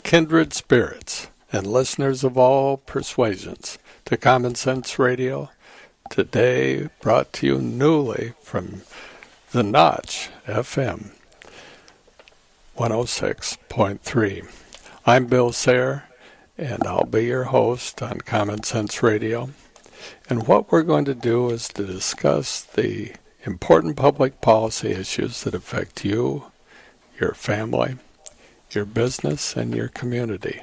Kindred spirits and listeners of all persuasions to Common Sense Radio, today brought to you newly from The Notch FM 106.3. I'm Bill Sayre, and I'll be your host on Common Sense Radio. And what we're going to do is to discuss the important public policy issues that affect you, your family, your business, and your community.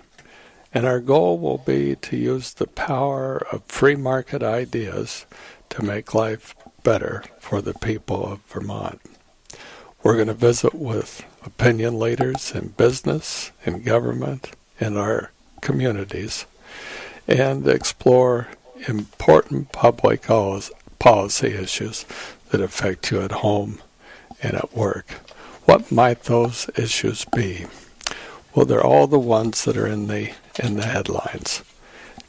And our goal will be to use the power of free market ideas to make life better for the people of Vermont. We're going to visit with opinion leaders in business, in government, in our communities, and explore important public policy issues that affect you at home and at work. What might those issues be? Well, they're all the ones that are in the headlines.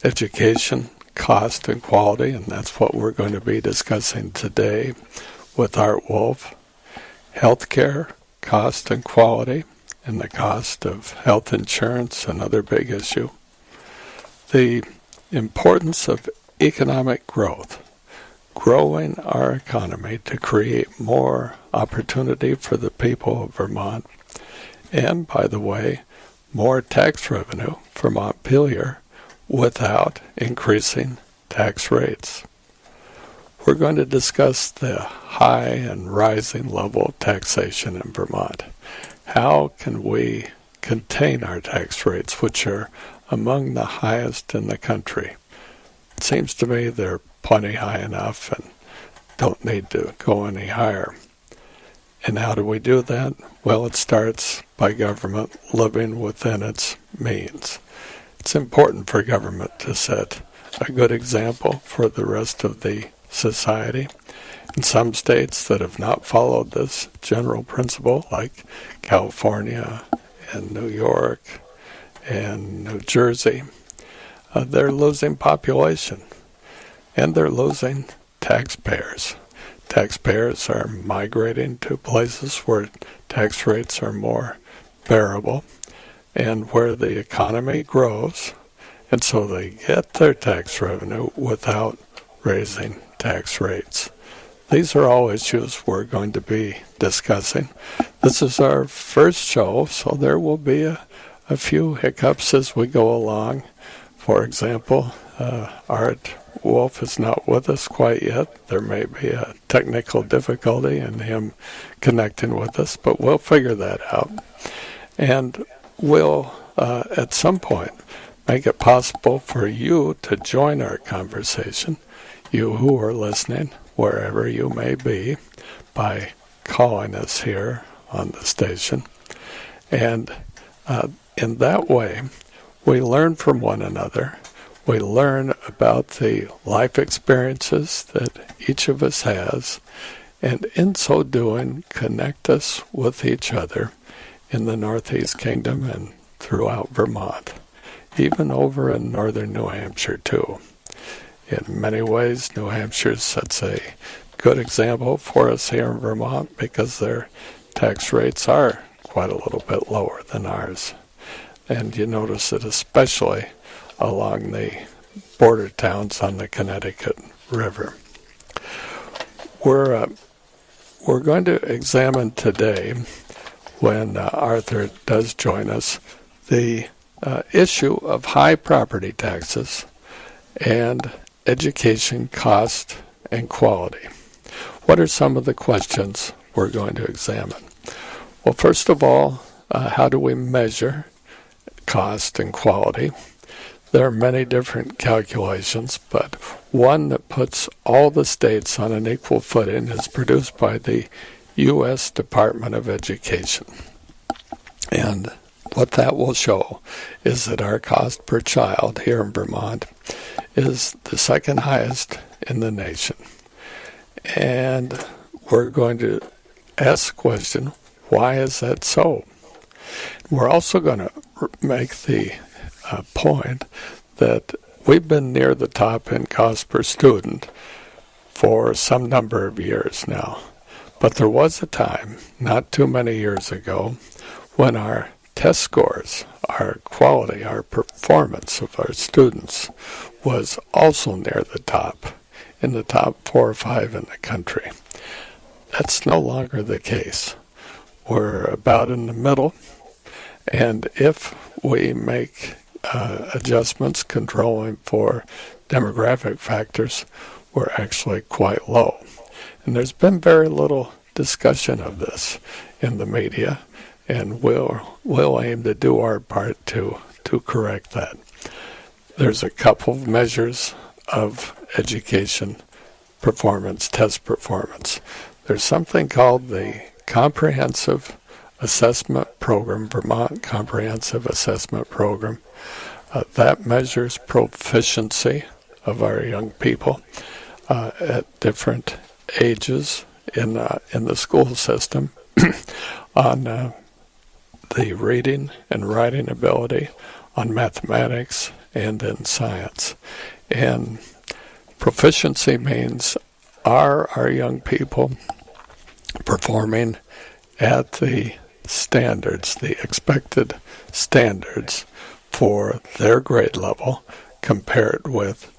Education, cost, and quality, and that's what we're going to be discussing today with Art Wolf. Healthcare, cost and quality, and the cost of health insurance, another big issue. The importance of economic growth, growing our economy to create more opportunity for the people of Vermont, and, by the way, more tax revenue for Montpelier without increasing tax rates. We're going to discuss the high and rising level of taxation in Vermont. How can we contain our tax rates, which are among the highest in the country? It seems to me they're plenty high enough and don't need to go any higher. And how do we do that? Well, it starts by government living within its means. It's important for government to set a good example for the rest of the society. In some states that have not followed this general principle, like California and New York and New Jersey, they're losing population and they're losing taxpayers. Taxpayers are migrating to places where tax rates are more bearable and where the economy grows, and so they get their tax revenue without raising tax rates. These are all issues we're going to be discussing. This is our first show, so there will be a few hiccups as we go along. For example, Art Wolf is not with us quite yet. There may be a technical difficulty in him connecting with us, but we'll figure that out. And we'll, at some point, make it possible for you to join our conversation, you who are listening, wherever you may be, by calling us here on the station. And in that way, we learn from one another. We learn about the life experiences that each of us has, and in so doing, connect us with each other in the Northeast Kingdom and throughout Vermont, even over in northern New Hampshire, too. In many ways, New Hampshire sets a good example for us here in Vermont because their tax rates are quite a little bit lower than ours. And you notice it especially along the border towns on the Connecticut River. We're going to examine today, when Arthur does join us, the issue of high property taxes and education cost and quality. What are some of the questions we're going to examine? Well, first of all, how do we measure cost and quality? There are many different calculations, but one that puts all the states on an equal footing is produced by the U.S. Department of Education. And what that will show is that our cost per child here in Vermont is the second highest in the nation. And we're going to ask the question, why is that so? We're also going to make the point that we've been near the top in cost per student for some number of years now. But there was a time, not too many years ago, when our test scores, our quality, our performance of our students was also near the top, in the top 4 or 5 in the country. That's no longer the case. We're about in the middle, and if we make adjustments controlling for demographic factors, we're actually quite low. And there's been very little discussion of this in the media, and we'll aim to do our part to correct that. There's a couple of measures of education performance, test performance. There's something called the Comprehensive Assessment Program, Vermont Comprehensive Assessment Program. That measures proficiency of our young people at different ages in the school system on the reading and writing ability, on mathematics, and in science. And proficiency means, are our young people performing at the standards, the expected standards for their grade level compared with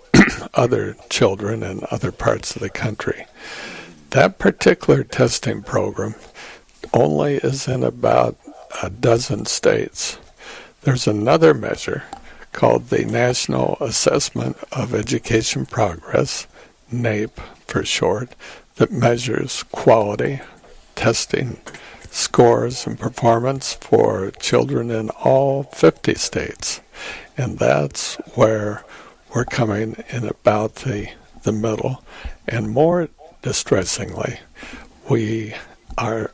other children in other parts of the country? That particular testing program only is in about a dozen states. There's another measure called the National Assessment of Education Progress, NAEP for short, that measures quality, testing scores and performance for children in all 50 states. And that's where we're coming in about the middle. And more distressingly, our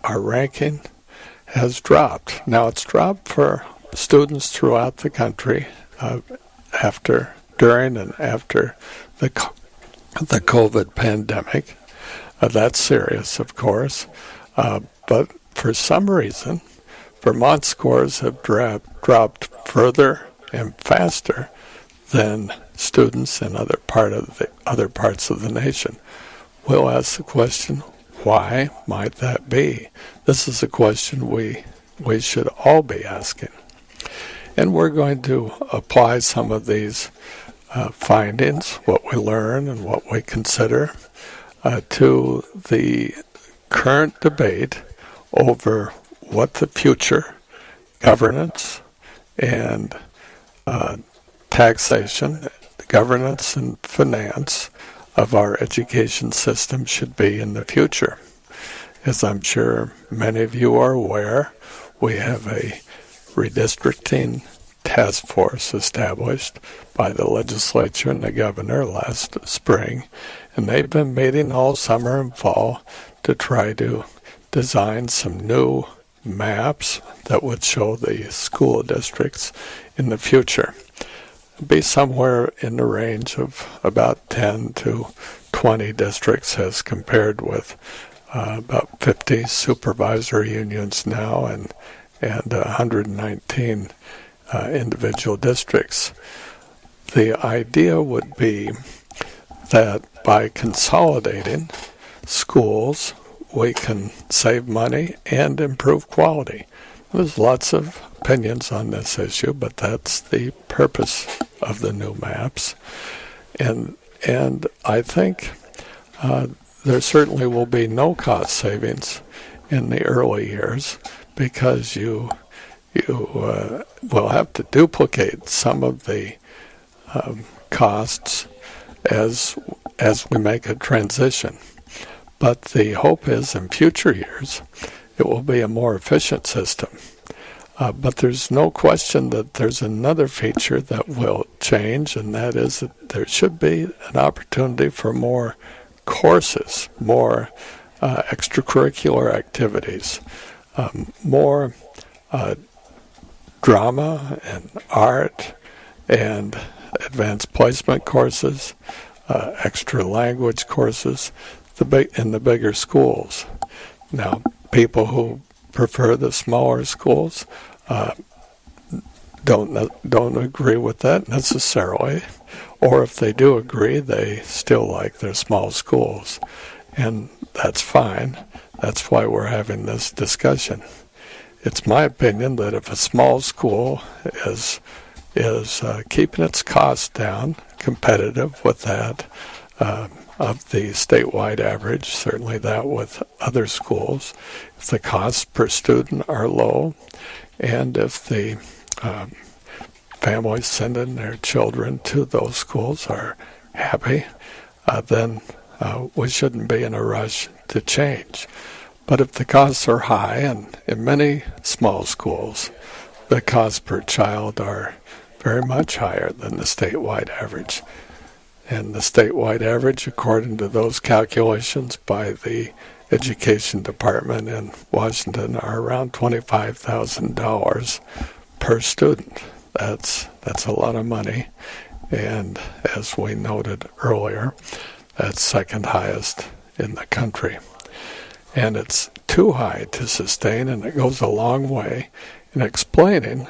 ranking has dropped. Now, it's dropped for students throughout the country during and after the COVID pandemic. That's serious, of course. But for some reason, Vermont scores have dropped further and faster than students in other parts of the nation. We'll ask the question, why might that be? This is a question we should all be asking. And we're going to apply some of these findings, what we learn and what we consider, to the current debate over what the future governance and taxation, governance and finance of our education system should be in the future. As I'm sure many of you are aware, we have a redistricting task force established by the legislature and the governor last spring, and they've been meeting all summer and fall to try to design some new maps that would show the school districts in the future. It'd be somewhere in the range of about 10 to 20 districts as compared with about 50 supervisor unions now and 119 individual districts. The idea would be that by consolidating schools, we can save money and improve quality. There's lots of opinions on this issue, but that's the purpose of the new maps. And I think there certainly will be no cost savings in the early years because you will have to duplicate some of the costs as we make a transition. But the hope is in future years it will be a more efficient system. But there's no question that there's another feature that will change, and that is that there should be an opportunity for more courses, more extracurricular activities, more drama and art and advanced placement courses, extra language courses in the bigger schools. Now, people who prefer the smaller schools don't agree with that necessarily, or if they do agree, they still like their small schools, and that's fine. That's why we're having this discussion. It's my opinion that if a small school is keeping its costs down, competitive with that of the statewide average, certainly that with other schools, if the costs per student are low, and if the families sending their children to those schools are happy, then we shouldn't be in a rush to change. But if the costs are high, and in many small schools, the costs per child are very much higher than the statewide average. And the statewide average, according to those calculations by the Education Department in Washington, are around $25,000 per student. That's a lot of money, and as we noted earlier, that's second highest in the country. And it's too high to sustain, and it goes a long way in explaining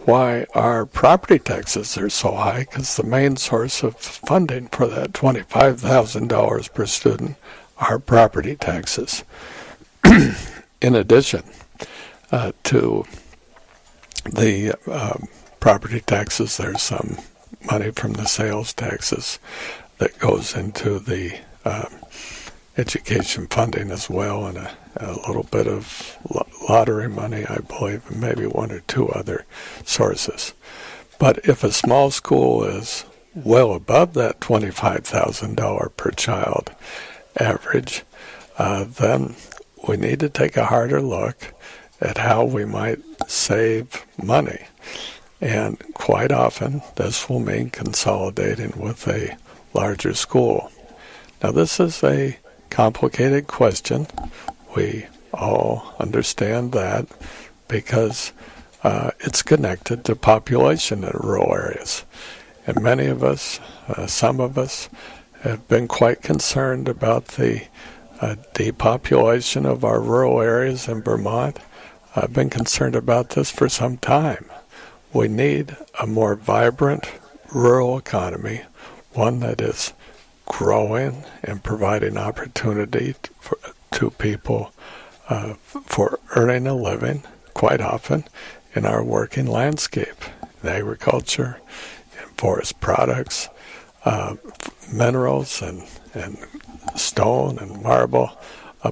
why our property taxes are so high, because the main source of funding for that $25,000 per student are property taxes. In addition to the property taxes, there's some money from the sales taxes that goes into the education funding as well, and a little bit of lottery money, I believe, and maybe one or two other sources. But if a small school is well above that $25,000 per child average, then we need to take a harder look at how we might save money. And quite often, this will mean consolidating with a larger school. Now, this is a complicated question. We all understand that because it's connected to population in rural areas. And many of us, some of us, have been quite concerned about the depopulation of our rural areas in Vermont. I've been concerned about this for some time. We need a more vibrant rural economy, one that is growing and providing opportunity to people for earning a living, quite often in our working landscape, in agriculture, in forest products, minerals and stone and marble,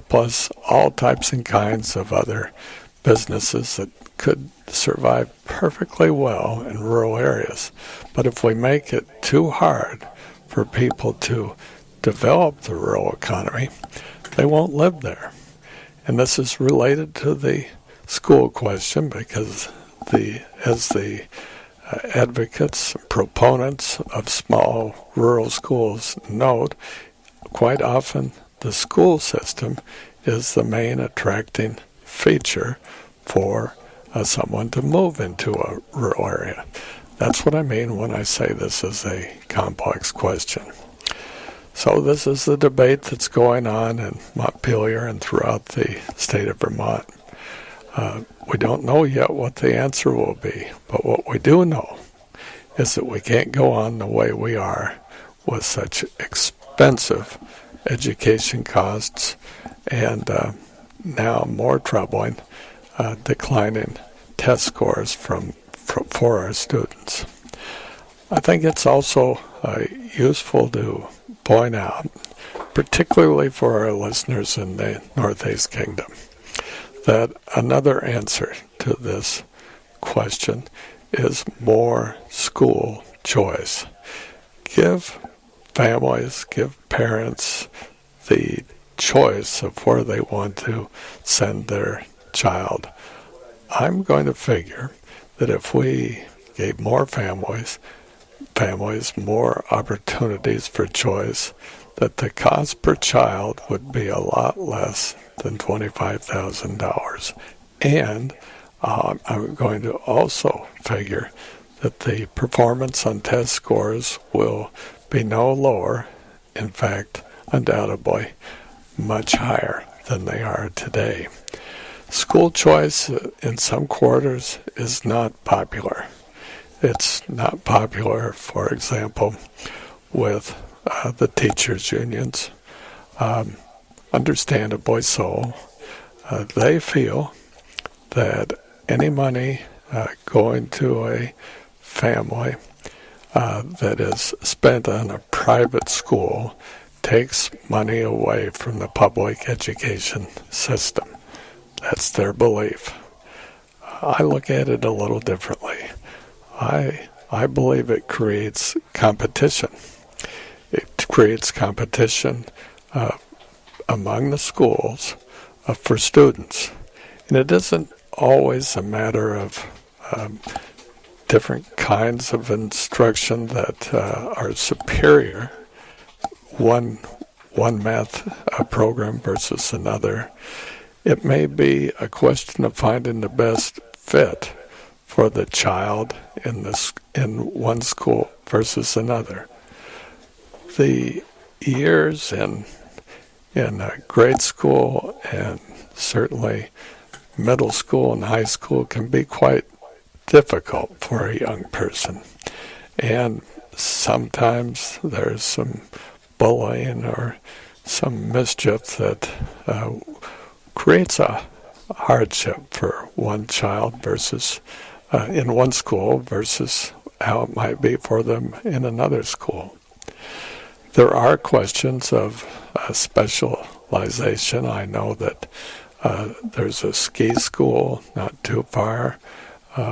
plus all types and kinds of other businesses that could survive perfectly well in rural areas. But if we make it too hard for people to develop the rural economy, they won't live there. And this is related to the school question, because as the advocates, proponents of small rural schools note, quite often the school system is the main attracting feature for someone to move into a rural area. That's what I mean when I say this is a complex question. So this is the debate that's going on in Montpelier and throughout the state of Vermont. We don't know yet what the answer will be, but what we do know is that we can't go on the way we are with such expensive education costs and now more troubling, declining test scores for our students. I think it's also useful to point out, particularly for our listeners in the Northeast Kingdom, that another answer to this question is more school choice. Give families, give parents the choice of where they want to send their child. I'm going to figure that if we gave more families more opportunities for choice, that the cost per child would be a lot less than $25,000. And I'm going to also figure that the performance on test scores will be no lower, in fact, undoubtedly, much higher than they are today. School choice in some quarters is not popular. It's not popular, for example, with the teachers' unions. Understandably so. They feel that any money going to a family that is spent on a private school takes money away from the public education system. That's their belief. I look at it a little differently. I believe it creates competition. It creates competition among the schools for students. And it isn't always a matter of different kinds of instruction that are superior, one math program versus another. It may be a question of finding the best fit for the child in one school versus another. The years in grade school and certainly middle school and high school can be quite difficult for a young person. And sometimes there's some bullying or some mischief that creates a hardship for one child versus in one school versus how it might be for them in another school. There are questions of specialization. I know that there's a ski school not too far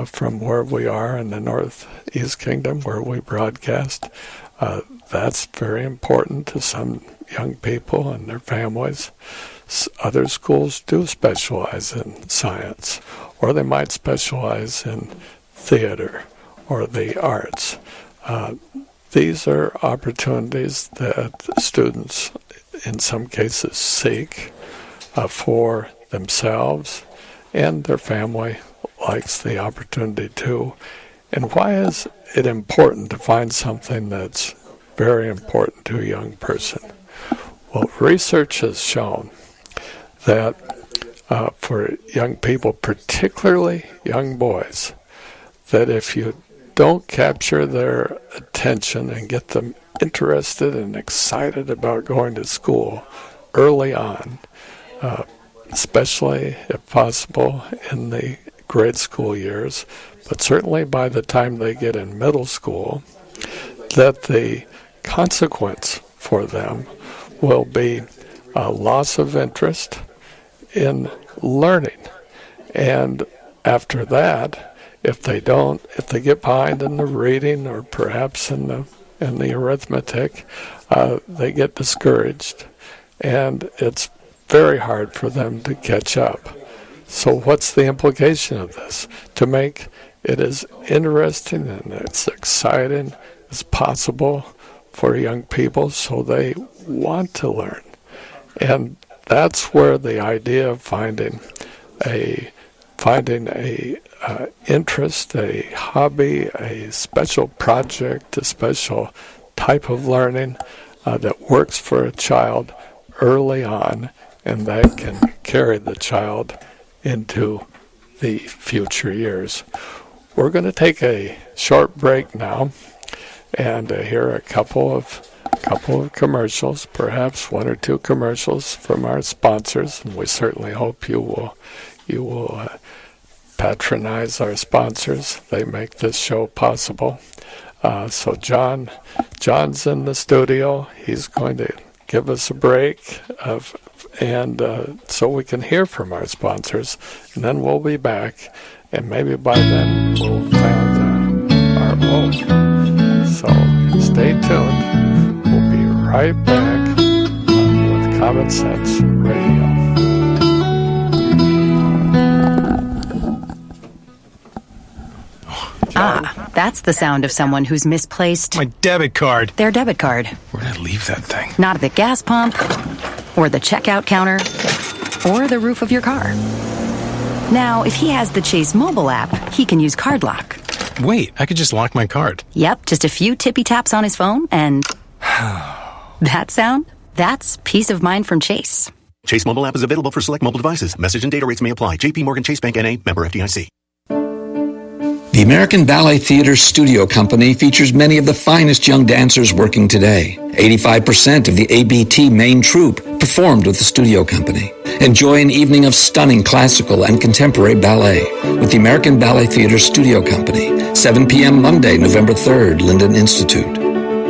from where we are in the Northeast Kingdom where we broadcast. That's very important to some young people and their families. Other schools do specialize in science, or they might specialize in theater or the arts. These are opportunities that students in some cases seek for themselves, and their family likes the opportunity too. And why is it important to find something that's very important to a young person? Well, research has shown that for young people, particularly young boys, that if you don't capture their attention and get them interested and excited about going to school early on, especially if possible in the grade school years, but certainly by the time they get in middle school, that the consequence for them will be a loss of interest in learning. And after that, if they get behind in the reading or perhaps in the arithmetic, they get discouraged, and it's very hard for them to catch up. So what's the implication of this? To make it as interesting and as exciting as possible for young people so they want to learn. And that's where the idea of finding a interest, a hobby, a special project, a special type of learning that works for a child early on, and that can carry the child into the future years. We're going to take a short break now and hear a couple of commercials, perhaps one or two commercials from our sponsors, and we certainly hope you will patronize our sponsors. They make this show possible. So John's in the studio. He's going to give us a break so we can hear from our sponsors, and then we'll be back, and maybe by then we'll found our own. So stay tuned. We'll be right back with Common Sense Radio. That's the sound of someone who's misplaced My debit card. their debit card. Where'd I leave that thing? Not at the gas pump, or the checkout counter, or the roof of your car. Now, if he has the Chase mobile app, he can use Card Lock. Wait, I could just lock my card. Yep, just a few tippy taps on his phone, and that sound? That's peace of mind from Chase. Chase mobile app is available for select mobile devices. Message and data rates may apply. J.P. Morgan Chase Bank N.A. Member FDIC. The American Ballet Theatre Studio Company features many of the finest young dancers working today. 85% of the ABT main troupe performed with the studio company. Enjoy an evening of stunning classical and contemporary ballet with the American Ballet Theatre Studio Company. 7 p.m. Monday, November 3rd, Linden Institute.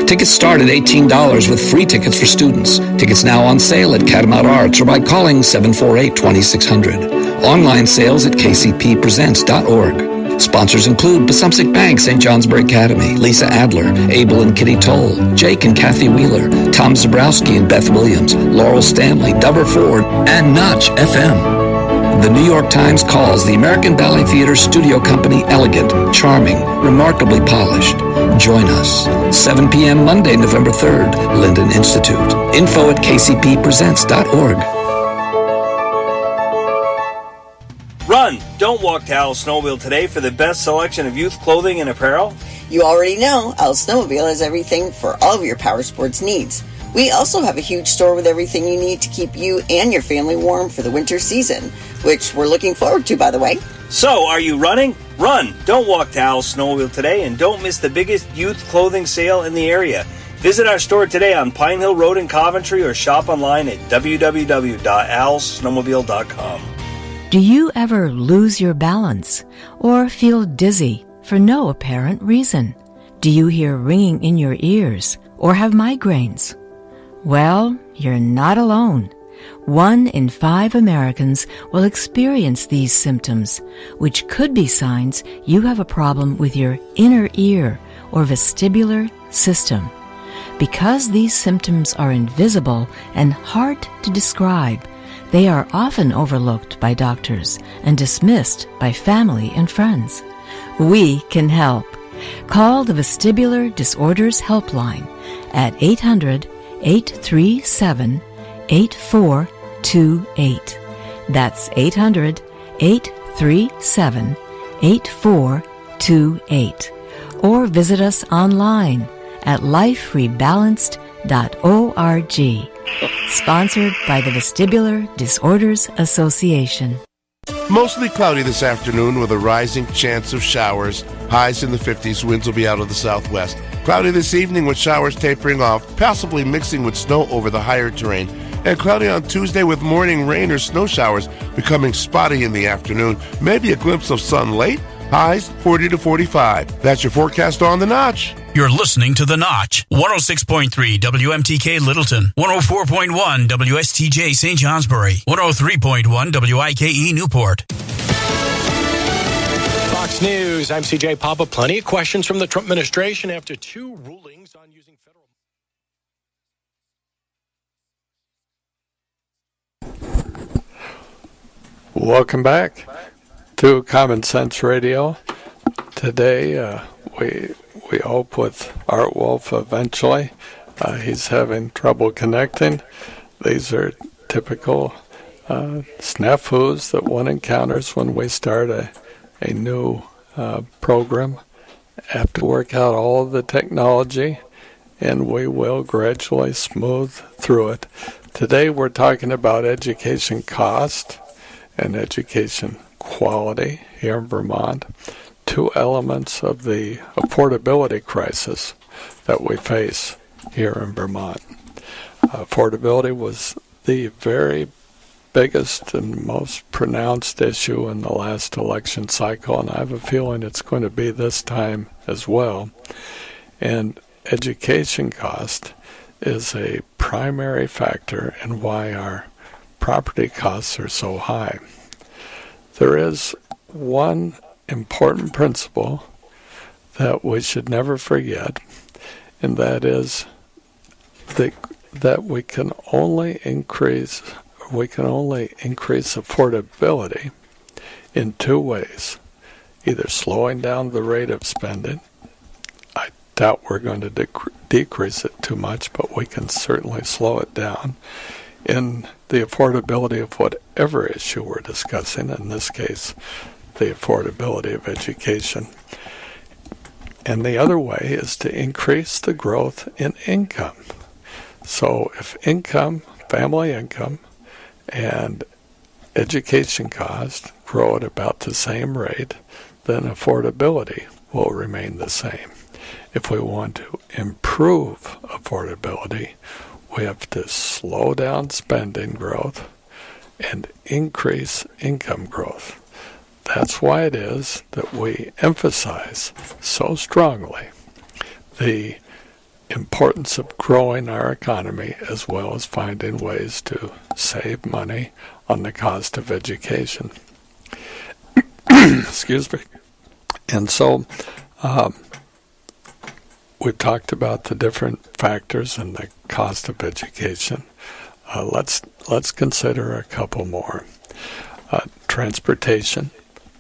Tickets start at $18 with free tickets for students. Tickets now on sale at Catamount Arts or by calling 748-2600. Online sales at kcppresents.org. Sponsors include Passumpsic Bank, St. Johnsbury Academy, Lisa Adler, Abel and Kitty Toll, Jake and Kathy Wheeler, Tom Zabrowski and Beth Williams, Laurel Stanley, Dover Ford, and Notch FM. The New York Times calls the American Ballet Theatre Studio Company elegant, charming, remarkably polished. Join us. 7 p.m. Monday, November 3rd, Linden Institute. Info at kcppresents.org. Run! Don't walk to Al's Snowmobile today for the best selection of youth clothing and apparel. You already know Al's Snowmobile has everything for all of your power sports needs. We also have a huge store with everything you need to keep you and your family warm for the winter season, which we're looking forward to, by the way. So, are you running? Run! Don't walk to Al's Snowmobile today and don't miss the biggest youth clothing sale in the area. Visit our store today on Pine Hill Road in Coventry or shop online at www.alsnowmobile.com. Do you ever lose your balance or feel dizzy for no apparent reason? Do you hear ringing in your ears or have migraines? Well, you're not alone. 1 in 5 Americans will experience these symptoms, which could be signs you have a problem with your inner ear or vestibular system. Because these symptoms are invisible and hard to describe, they are often overlooked by doctors and dismissed by family and friends. We can help. Call the Vestibular Disorders Helpline at 800-837-8428. That's 800-837-8428. Or visit us online at liferebalanced.org. Sponsored by the Vestibular Disorders Association. Mostly cloudy this afternoon with a rising chance of showers. Highs in the 50s, winds will be out of the southwest. Cloudy this evening with showers tapering off, possibly mixing with snow over the higher terrain. And cloudy on Tuesday with morning rain or snow showers becoming spotty in the afternoon. Maybe a glimpse of sun late. Highs 40 to 45. That's your forecast on The Notch. You're listening to The Notch. 106.3 WMTK Littleton. 104.1 WSTJ St. Johnsbury. 103.1 WIKE Newport. Fox News, I'm CJ Papa. Plenty of questions from the Trump administration after 2 rulings on using federal... Welcome back to Common Sense Radio. Today, we hope with Art Wolf eventually. He's having trouble connecting. These are typical snafus that one encounters when we start a new program. Have to work out all of the technology, and we will gradually smooth through it. Today we're talking about education cost and education quality here in Vermont, 2 elements of the affordability crisis that we face here in Vermont. Affordability was the very biggest and most pronounced issue in the last election cycle, and I have a feeling it's going to be this time as well. And education cost is a primary factor in why our property costs are so high. There is one important principle that we should never forget, and that is that we can only increase affordability in 2 ways: either slowing down the rate of spending. I doubt we're going to decrease it too much, but we can certainly slow it down in the affordability of whatever issue we're discussing, in this case, the affordability of education. And the other way is to increase the growth in income. So if income, family income, and education costs grow at about the same rate, then affordability will remain the same. If we want to improve affordability, we have to slow down spending growth and increase income growth. That's why it is that we emphasize so strongly the importance of growing our economy as well as finding ways to save money on the cost of education. Excuse me. And so we've talked about the different factors and the cost of education. Let's consider a couple more. Transportation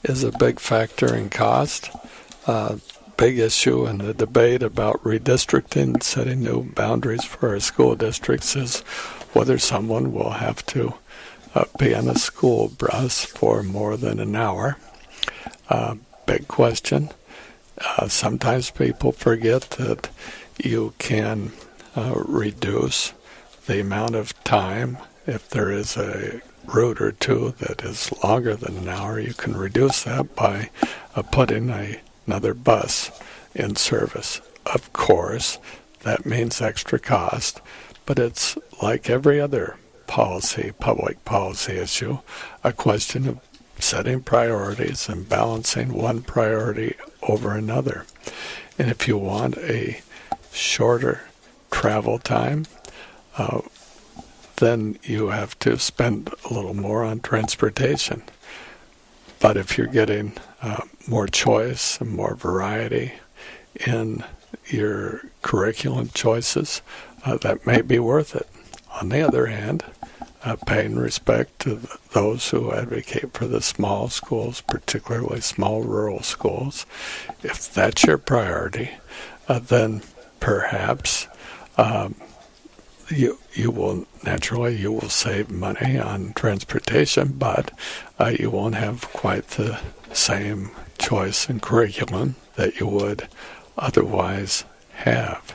is a big factor in cost. Big issue in the debate about redistricting, setting new boundaries for our school districts, is whether someone will have to be on a school bus for more than an hour. Big question. Sometimes people forget that you can reduce the amount of time. If there is a route or two that is longer than an hour, you can reduce that by putting another bus in service. Of course, that means extra cost, but it's like every other public policy issue, a question of setting priorities and balancing one priority over another. And if you want a shorter travel time, then you have to spend a little more on transportation. But if you're getting more choice and more variety in your curriculum choices, that may be worth it. On the other hand, paying respect to those who advocate for the small schools, particularly small rural schools, if that's your priority, then perhaps you will save money on transportation, but you won't have quite the same choice in curriculum that you would otherwise have.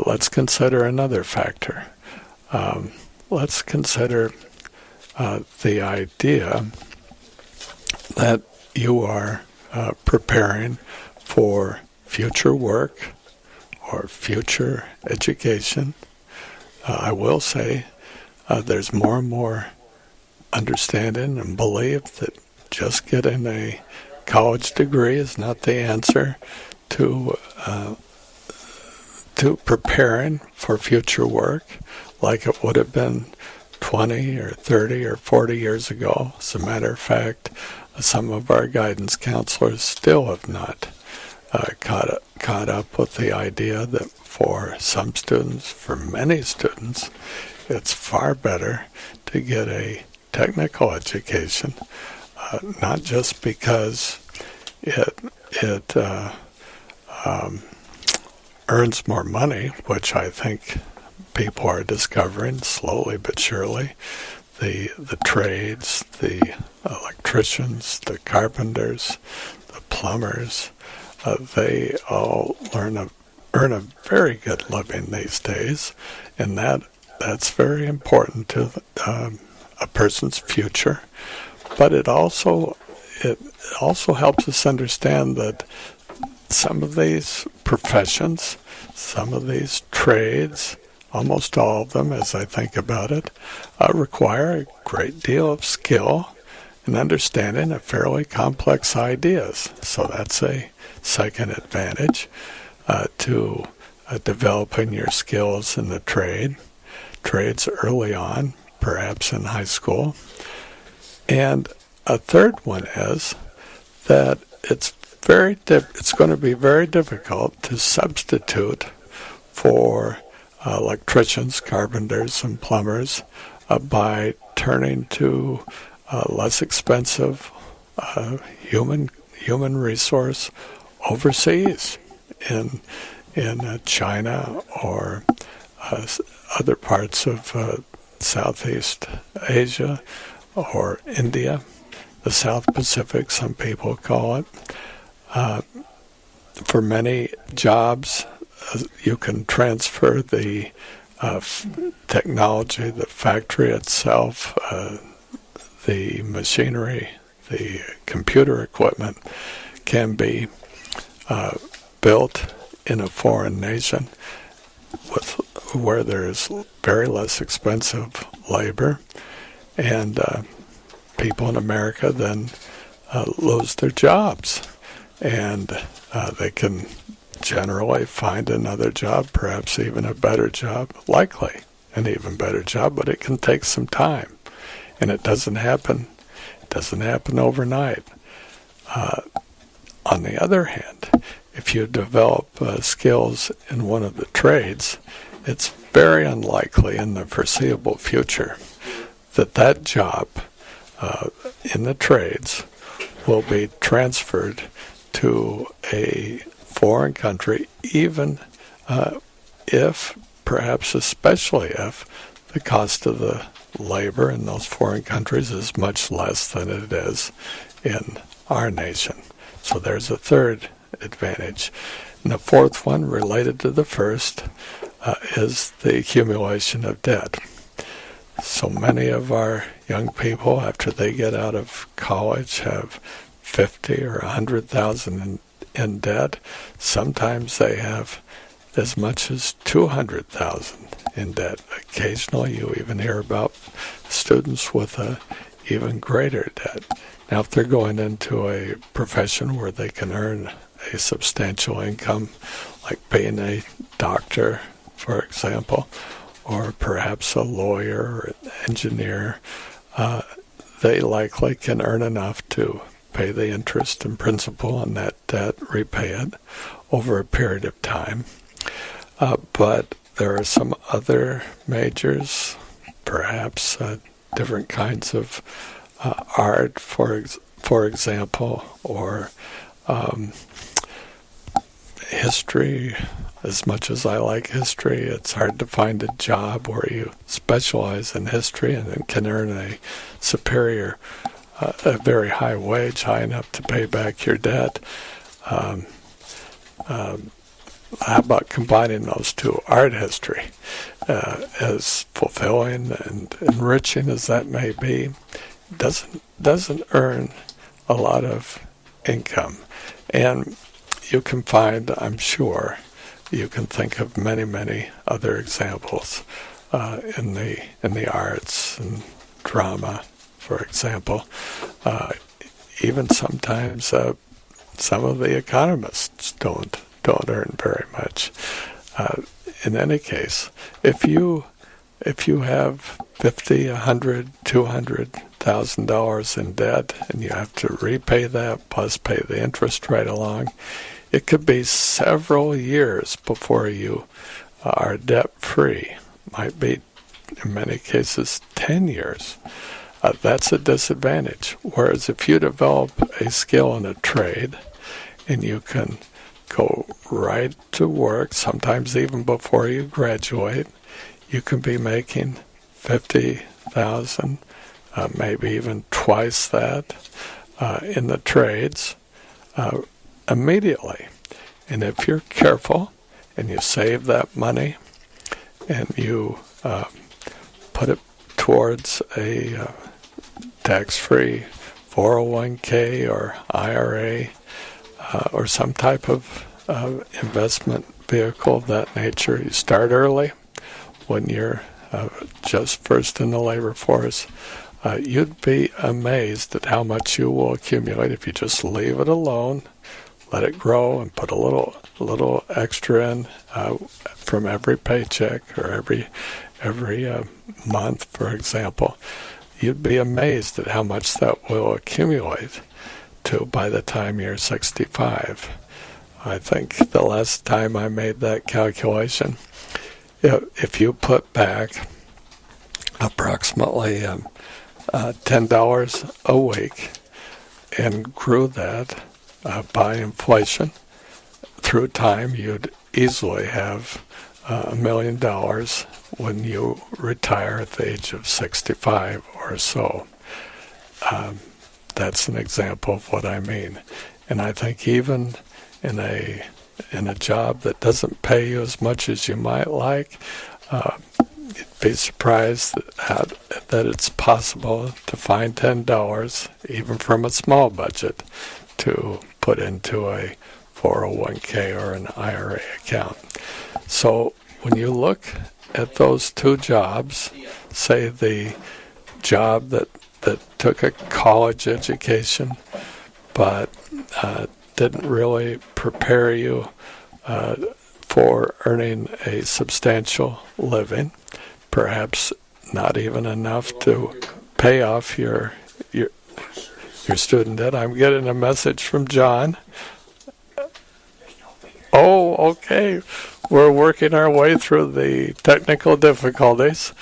Let's consider another factor. Let's consider the idea that you are preparing for future work or future education. I will say there's more and more understanding and belief that just getting a college degree is not the answer to preparing for future work like it would have been 20 or 30 or 40 years ago. As a matter of fact, some of our guidance counselors still have not caught up with the idea that for some students, for many students, it's far better to get a technical education, not just because it earns more money, which I think people are discovering slowly but surely. The trades, the electricians, the carpenters, the plumbers, they all earn a very good living these days, and that's very important to a person's future. But it also helps us understand that some of these professions, some of these trades, almost all of them, as I think about it, require a great deal of skill and understanding of fairly complex ideas. So that's a second advantage to developing your skills in the trades early on, perhaps in high school. And a third one is that it's going to be very difficult to substitute for electricians, carpenters, and plumbers by turning to less expensive human human resource overseas in China or other parts of Southeast Asia or India, the South Pacific, some people call it. For many jobs, you can transfer the technology, the factory itself, the machinery, the computer equipment can be built in a foreign nation where there's very less expensive labor, and people in America then lose their jobs, and they can generally find another job, perhaps even a better job, likely an even better job, but it can take some time, and it doesn't happen overnight. On the other hand, if you develop skills in one of the trades, it's very unlikely in the foreseeable future that job in the trades will be transferred to a foreign country, even if, perhaps especially if, the cost of the labor in those foreign countries is much less than it is in our nation. So there's a third advantage. And the fourth one, related to the first, is the accumulation of debt. So many of our young people, after they get out of college, have 50 or 100,000 in debt. Sometimes they have as much as 200,000 in debt. Occasionally you even hear about students with a even greater debt. Now, if they're going into a profession where they can earn a substantial income, like being a doctor, for example, or perhaps a lawyer or an engineer, they likely can earn enough to pay the interest and principal on that debt, repay it over a period of time. But there are some other majors, perhaps different kinds of art, for example, or history. As much as I like history, it's hard to find a job where you specialize in history and then can earn a superior, a very high wage, high enough to pay back your debt. How about combining those two? Art history, as fulfilling and enriching as that may be, doesn't earn a lot of income. And you can find, I'm sure, you can think of many other examples in the arts and drama, for example. Even sometimes some of the economists don't earn very much. In any case, if you have $50, $100, $200,000 in debt, and you have to repay that plus pay the interest right along, it could be several years before you are debt-free. Might be, in many cases, 10 years. That's a disadvantage. Whereas if you develop a skill in a trade, and you can go right to work, sometimes even before you graduate, you can be making $50,000, maybe even twice that in the trades immediately. And if you're careful and you save that money and you put it towards a tax-free 401k or IRA or some type of investment vehicle of that nature, you start early when you're just first in the labor force, you'd be amazed at how much you will accumulate if you just leave it alone, let it grow, and put a little extra in from every paycheck or every month, for example. You'd be amazed at how much that will accumulate to by the time you're 65. I think the last time I made that calculation, if you put back approximately $10 a week and grew that by inflation through time, you'd easily have $1 million when you retire at the age of 65 or so. That's an example of what I mean. And I think even in a job that doesn't pay you as much as you might like, you'd be surprised that it's possible to find $10, even from a small budget, to put into a 401k or an IRA account. So when you look at those two jobs, say the job that took a college education but didn't really prepare you for earning a substantial living, perhaps not even enough to pay off your student debt. I'm getting a message from John. Oh, okay. We're working our way through the technical difficulties.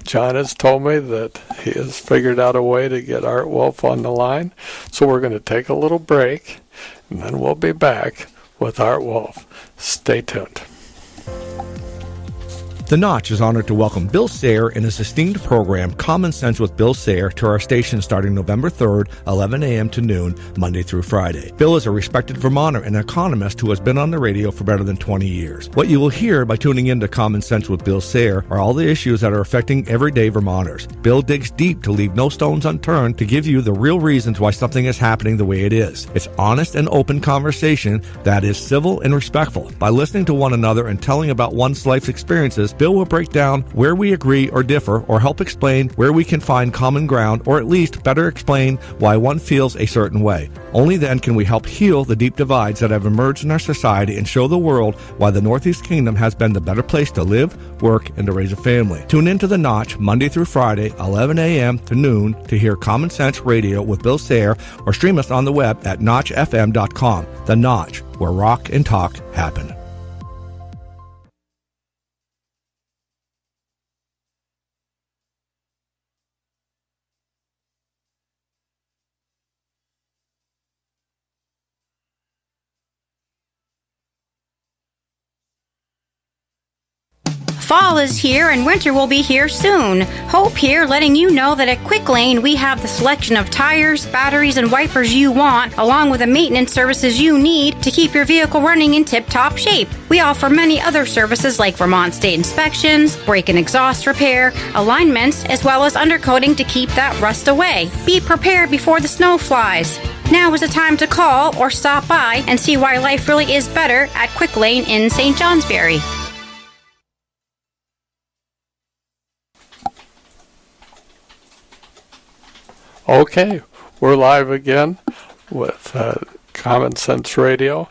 John has told me that he has figured out a way to get Art Wolf on the line. So we're going to take a little break, and then we'll be back with Art Wolf. Stay tuned. The Notch is honored to welcome Bill Sayre and his esteemed program, Common Sense with Bill Sayre, to our station starting November 3rd, 11 a.m. to noon, Monday through Friday. Bill is a respected Vermonter and economist who has been on the radio for better than 20 years. What you will hear by tuning in to Common Sense with Bill Sayre are all the issues that are affecting everyday Vermonters. Bill digs deep to leave no stones unturned to give you the real reasons why something is happening the way it is. It's honest and open conversation that is civil and respectful. By listening to one another and telling about one's life's experiences, Bill will break down where we agree or differ, or help explain where we can find common ground, or at least better explain why one feels a certain way. Only then can we help heal the deep divides that have emerged in our society and show the world why the Northeast Kingdom has been the better place to live, work, and to raise a family. Tune in to The Notch Monday through Friday, 11 a.m. to noon to hear Common Sense Radio with Bill Sayre, or stream us on the web at notchfm.com. The Notch, where rock and talk happen. Fall is here and winter will be here soon. Hope here letting you know that at Quick Lane we have the selection of tires, batteries, and wipers you want, along with the maintenance services you need to keep your vehicle running in tip-top shape. We offer many other services like Vermont State inspections, brake and exhaust repair, alignments, as well as undercoating to keep that rust away. Be prepared before the snow flies. Now is the time to call or stop by and see why life really is better at Quick Lane in St. Johnsbury. Okay, we're live again with Common Sense Radio,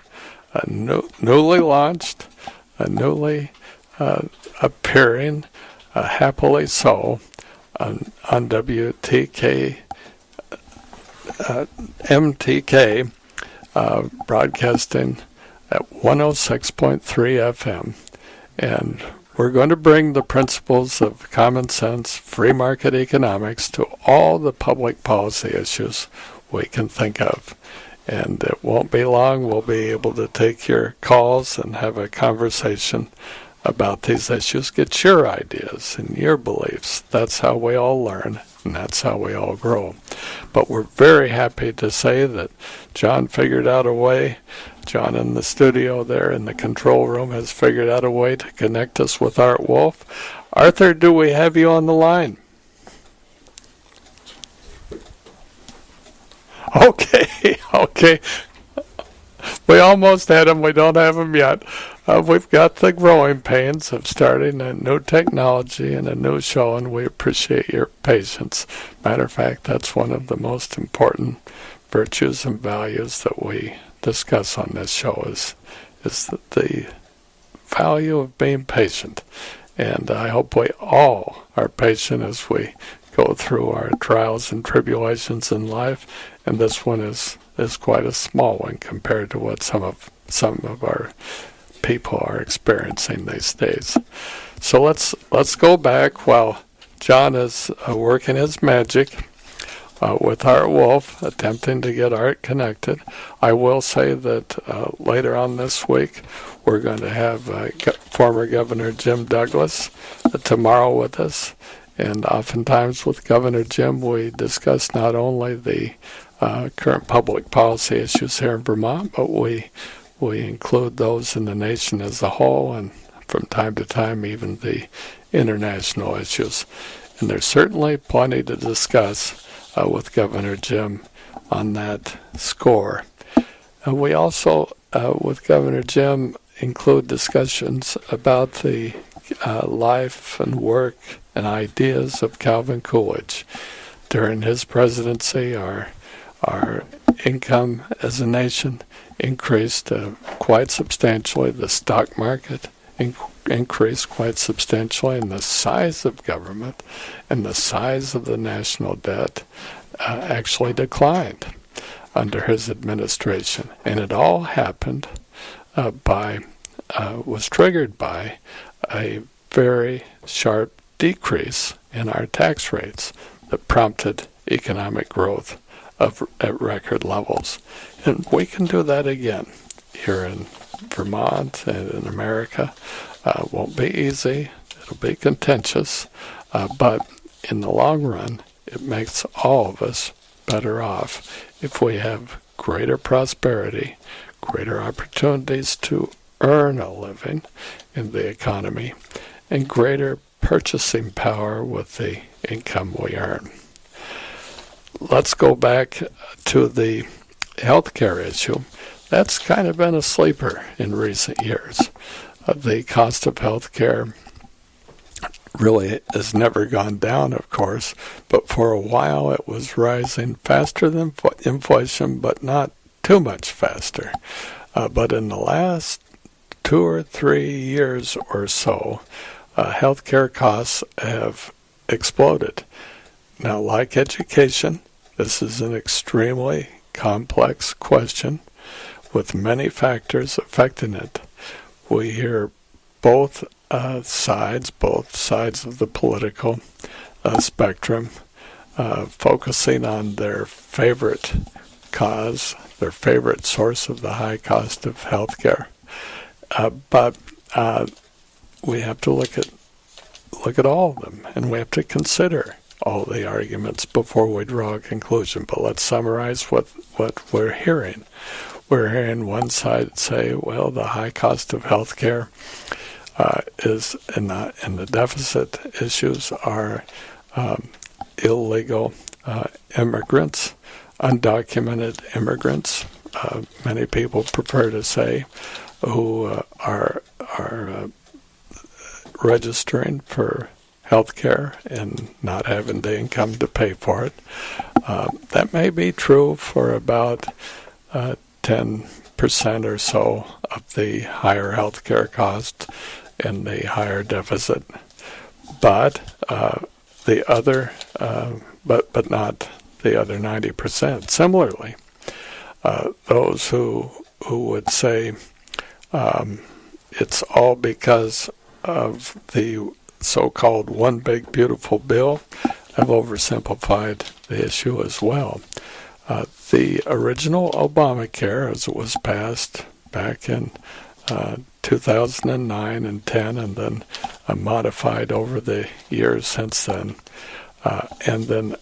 newly launched, newly appearing, happily so, on WTK, MTK, broadcasting at 106.3 FM. And we're going to bring the principles of common sense, free market economics to all the public policy issues we can think of. And it won't be long. We'll be able to take your calls and have a conversation about these issues. Get your ideas and your beliefs. That's how we all learn, and that's how we all grow. But we're very happy to say that John figured out a way. John in the studio there in the control room has figured out a way to connect us with Art Wolf. Arthur, do we have you on the line? Okay. We almost had him. We don't have him yet. We've got the growing pains of starting a new technology and a new show, and we appreciate your patience. Matter of fact, that's one of the most important virtues and values that we discuss on this show is the value of being patient. And I hope we all are patient as we go through our trials and tribulations in life. And this one is quite a small one compared to what some of our people are experiencing these days. So let's go back while John is working his magic. with Art Wolf, attempting to get Art connected. I will say that later on this week, we're going to have former Governor Jim Douglas tomorrow with us. And oftentimes with Governor Jim, we discuss not only the current public policy issues here in Vermont, but we include those in the nation as a whole, and from time to time even the international issues. And there's certainly plenty to discuss with Governor Jim on that score. We also, with Governor Jim, include discussions about the life and work and ideas of Calvin Coolidge. During his presidency, our income as a nation increased quite substantially. The stock market increased quite substantially, and the size of government and the size of the national debt actually declined under his administration. And it all happened was triggered by a very sharp decrease in our tax rates that prompted economic growth at record levels. And we can do that again here in Vermont and in America. It won't be easy. It'll be contentious. But in the long run, it makes all of us better off if we have greater prosperity, greater opportunities to earn a living in the economy, and greater purchasing power with the income we earn. Let's go back to the healthcare issue. That's kind of been a sleeper in recent years. The cost of healthcare really has never gone down, of course, but for a while it was rising faster than inflation, but not too much faster. But in the last 2 or 3 years or so, healthcare costs have exploded. Now, like education, this is an extremely complex question with many factors affecting it. We hear both sides of the political spectrum, focusing on their favorite cause, their favorite source of the high cost of healthcare. But we have to look at all of them, and we have to consider all the arguments before we draw a conclusion. But let's summarize what we're hearing. We're hearing one side say, well, the high cost of healthcare is, and the deficit issues are illegal immigrants, undocumented immigrants, many people prefer to say, who are registering for health care and not having the income to pay for it. That may be true for about 10% or so of the higher health care cost and the higher deficit. But the other, but not the other 90%. Similarly, those who would say it's all because of the so-called one big beautiful bill have oversimplified the issue as well. The original Obamacare, as it was passed back in 2009 and 10, and then modified over the years since then, and then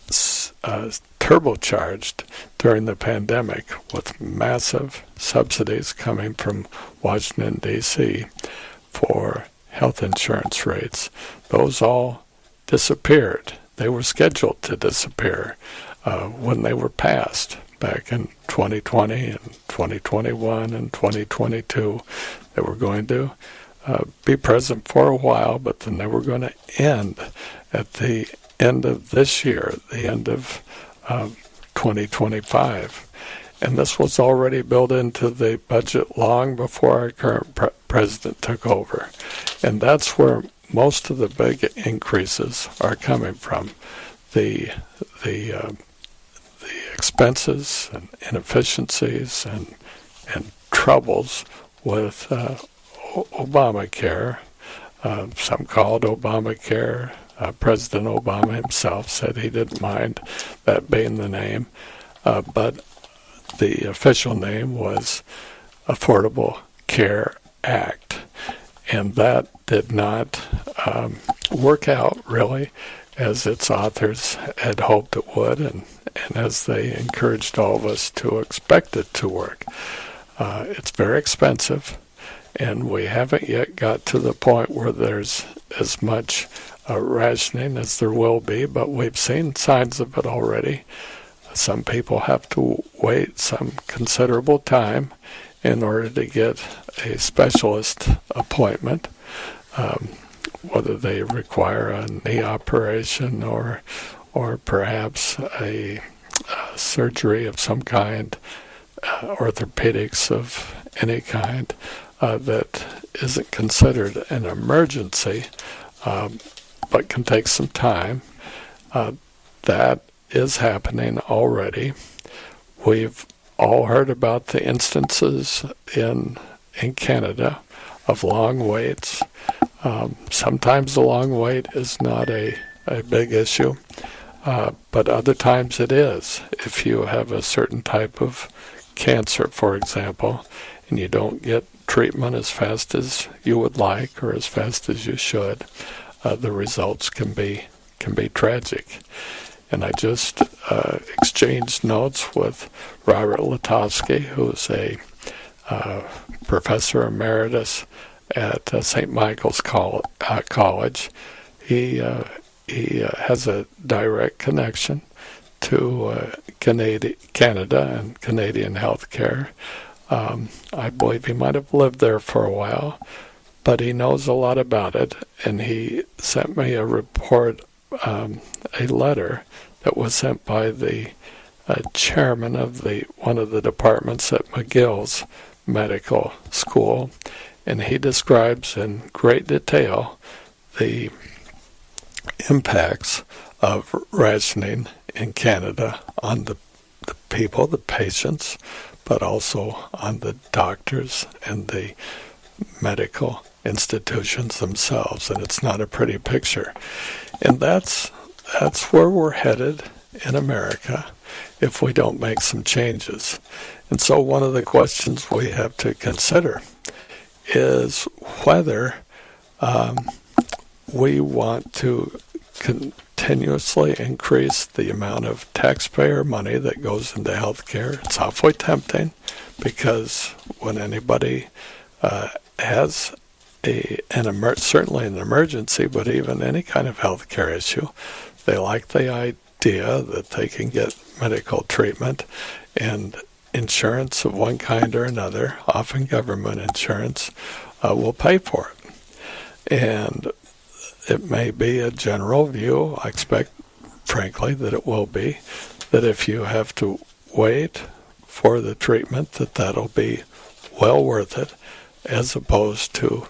turbocharged during the pandemic with massive subsidies coming from Washington, D.C. for health insurance rates. Those all disappeared. They were scheduled to disappear when they were passed back in 2020 and 2021 and 2022. They were going to be present for a while, but then they were going to end at the end of this year, the end of 2025. And this was already built into the budget long before our current president took over. And that's where most of the big increases are coming from. The expenses and inefficiencies and troubles with Obamacare. Some call it Obamacare, President Obama himself said he didn't mind that being the name, but the official name was Affordable Care Act. And that did not work out really as its authors had hoped it would, and as they encouraged all of us to expect it to work. It's very expensive, and we haven't yet got to the point where there's as much rationing as there will be, but we've seen signs of it already. Some people have to wait some considerable time in order to get a specialist appointment, whether they require a knee operation or perhaps a surgery of some kind, orthopedics of any kind, that isn't considered an emergency, but can take some time. That is happening already. We've all heard about the instances in Canada of long waits. Sometimes the long wait is not a big issue, but other times it is. If you have a certain type of cancer, for example, and you don't get treatment as fast as you would like or as fast as you should, the results can be tragic. And I just exchanged notes with Robert Latofsky, who's a professor emeritus at St. Michael's College. He has a direct connection to Canada and Canadian healthcare. I believe he might have lived there for a while, but he knows a lot about it, and he sent me a report, a letter that was sent by the chairman of one of the departments at McGill's Medical School, and he describes in great detail the impacts of rationing in Canada on the people, the patients, but also on the doctors and the medical institutions themselves, and it's not a pretty picture. And that's where we're headed in America if we don't make some changes. And so one of the questions we have to consider is whether we want to continuously increase the amount of taxpayer money that goes into healthcare. It's awfully tempting, because when anybody has certainly an emergency, but even any kind of healthcare issue, they like the idea that they can get medical treatment, and insurance of one kind or another, often government insurance, will pay for it. And it may be a general view, I expect, frankly, that it will be, that if you have to wait for the treatment, that'll be well worth it, as opposed to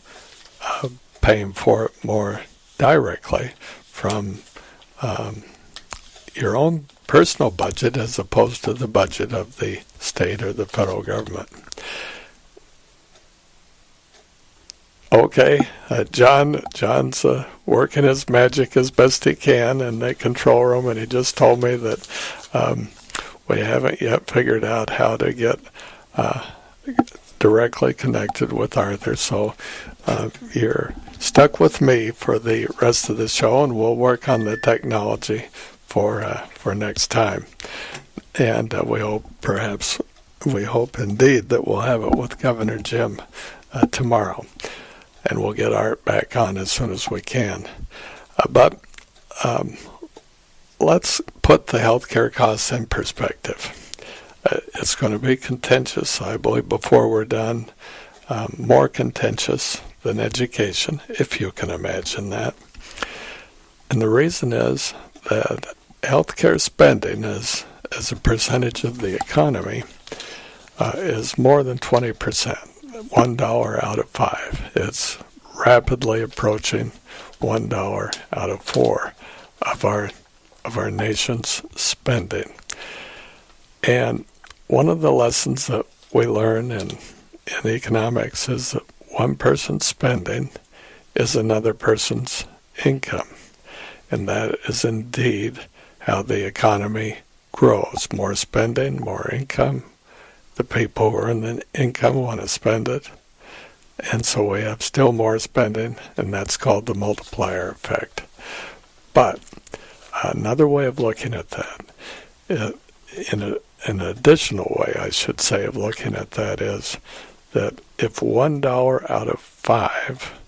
paying for it more directly from your own personal budget as opposed to the budget of the state or the federal government. Okay, John's working his magic as best he can in the control room, and he just told me that we haven't yet figured out how to get directly connected with Arthur, so you're stuck with me for the rest of the show, and we'll work on the technology for next time. And we hope indeed that we'll have it with Governor Jim tomorrow, and we'll get Art back on as soon as we can. But let's put the healthcare costs in perspective. It's going to be contentious, I believe, before we're done, more contentious than education, if you can imagine that. And the reason is that healthcare spending as a percentage of the economy is more than 20%, $1 out of 5. It's rapidly approaching $1 out of 4 of our nation's spending. And one of the lessons that we learn in economics is that one person's spending is another person's income. And that is indeed how the economy grows. More spending, more income. The people who earn the income want to spend it. And so we have still more spending, and that's called the multiplier effect. But another way of looking at that, an additional way, I should say, of looking at that is that if $1 out of 5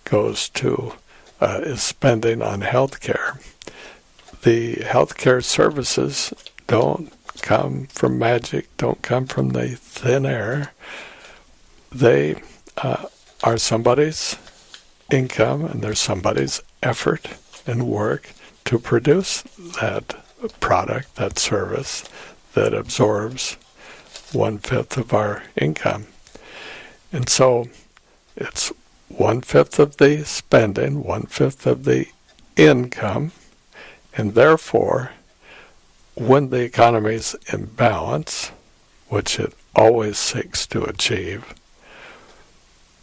goes to is spending on health care, the healthcare services don't come from magic, don't come from the thin air. They are somebody's income, and there's somebody's effort and work to produce that product, that service that absorbs 1/5 of our income. And so it's 1/5 of the spending, 1/5 of the income, and therefore, when the economy's in balance, which it always seeks to achieve,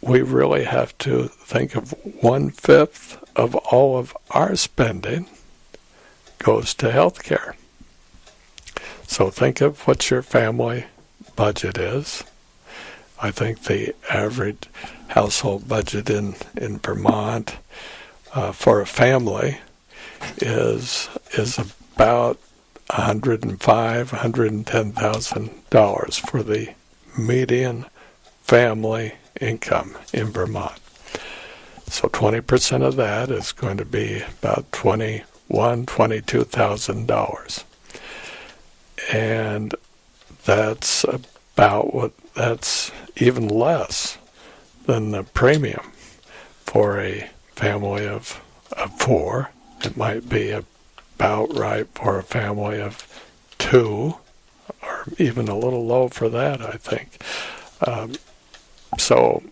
we really have to think of 1/5 of all of our spending goes to health care. So think of what your family budget is. I think the average household budget in Vermont for a family is about $110,000 for the median family income in Vermont. So 20% of that is going to be about $22,000. And that's that's even less than the premium for a family of 4. It might be about right for a family of 2, or even a little low for that, I think. So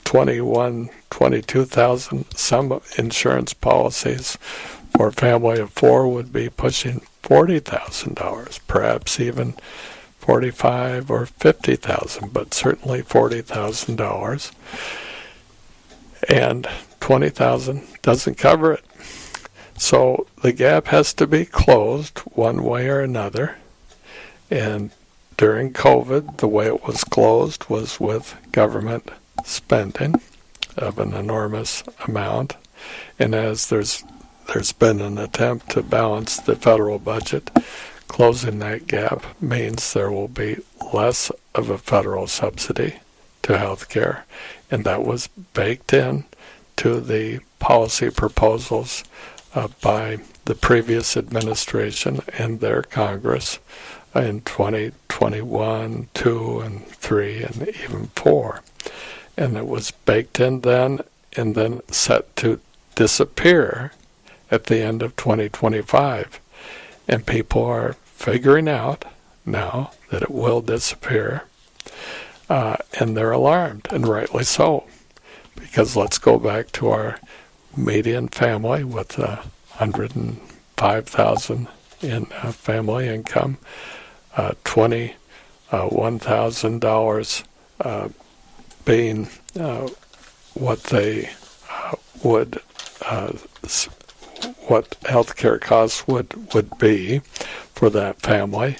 22,000. Some insurance policies for a family of 4 would be pushing $40,000, perhaps even $45,000 or $50,000, but certainly $40,000. And $20,000 doesn't cover it. So the gap has to be closed one way or another. And during COVID, the way it was closed was with government spending of an enormous amount. And as there's been an attempt to balance the federal budget, closing that gap means there will be less of a federal subsidy to health care. And that was baked in to the policy proposals by the previous administration and their Congress in 2021, 2, and 3, and even 4. And it was baked in then, and then set to disappear at the end of 2025. And people are figuring out now that it will disappear, and they're alarmed, and rightly so. Because let's go back to our median family with $105,000 in family income, $21,000 being what they what healthcare costs would be for that family.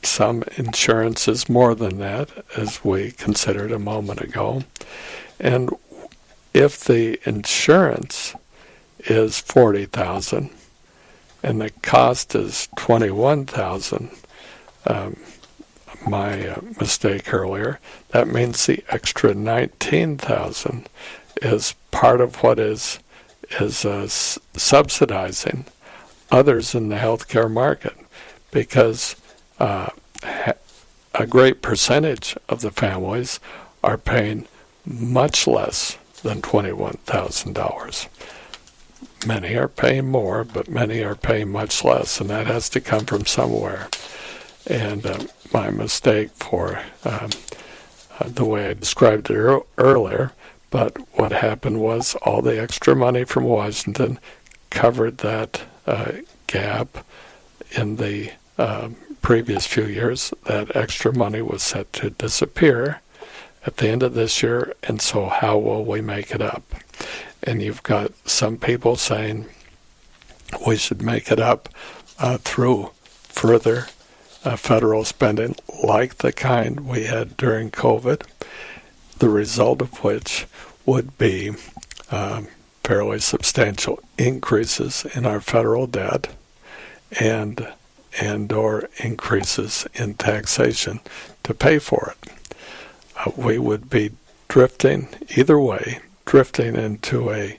Some insurance is more than that, as we considered a moment ago. And if the insurance is $40,000 and the cost is $21,000, my mistake earlier, that means the extra $19,000 is part of what is subsidizing others in the healthcare market, because a great percentage of the families are paying much less than $21,000. Many are paying more, but many are paying much less, and that has to come from somewhere. And my mistake for the way I described it earlier, but what happened was all the extra money from Washington covered that gap in the previous few years. That extra money was set to disappear at the end of this year, and so how will we make it up? and you've got some people saying we should make it up through further federal spending like the kind we had during COVID, the result of which would be fairly substantial increases in our federal debt and or increases in taxation to pay for it. We would be drifting into a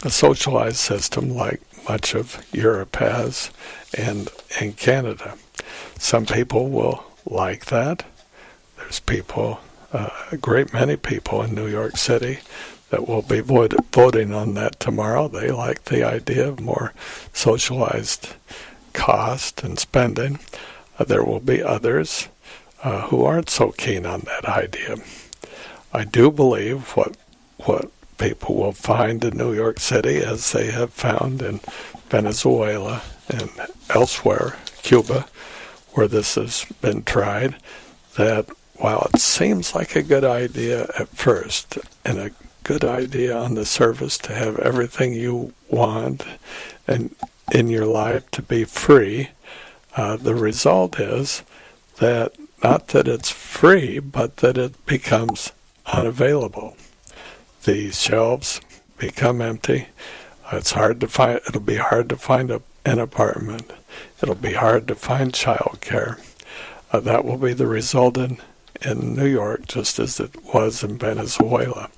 socialized system like much of Europe has and Canada. Some people will like that. There's people, a great many people in New York City that will be voting on that tomorrow. They like the idea of more socialized cost and spending. There will be others who aren't so keen on that idea. I do believe what people will find in New York City, as they have found in Venezuela and elsewhere, Cuba, where this has been tried, that while it seems like a good idea at first, and a good idea on the surface to have everything you want and in your life to be free, the result is that not that it's free, but that it becomes unavailable. The shelves become empty. It's hard to find. It'll be hard to find an apartment. It'll be hard to find childcare. That will be the result in New York, just as it was in Venezuela.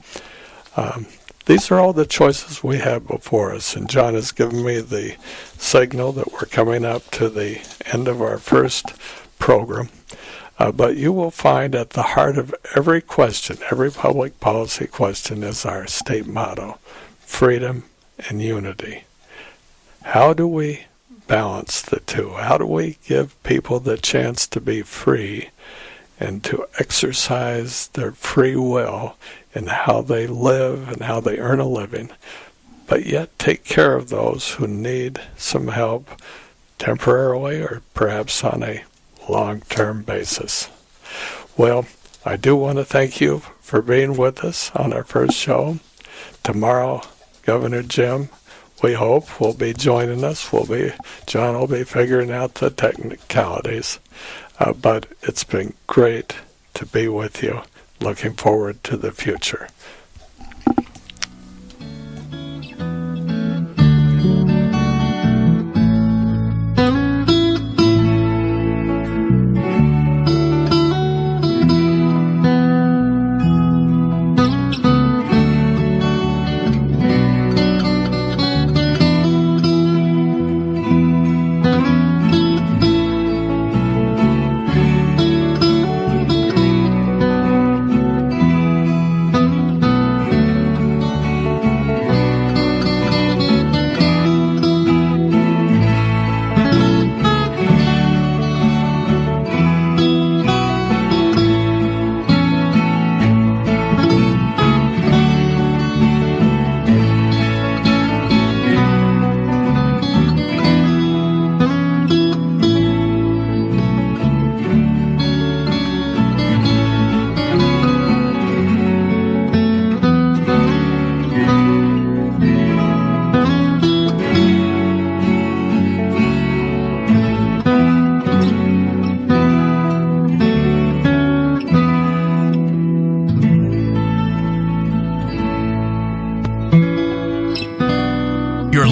These are all the choices we have before us, and John has given me the signal that we're coming up to the end of our first program. But you will find at the heart of every question, every public policy question, is our state motto: freedom and unity. How do we balance the two? How do we give people the chance to be free and to exercise their free will in how they live and how they earn a living, but yet take care of those who need some help temporarily or perhaps on a long-term basis? Well, I do want to thank you for being with us on our first show. Tomorrow, Governor Jim, we hope, will be joining us. John will be figuring out the technicalities. But it's been great to be with you. Looking forward to the future.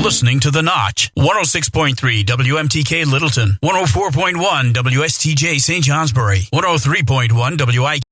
Listening to The Notch, 106.3 WMTK Littleton, 104.1 WSTJ St. Johnsbury, 103.1 WIK.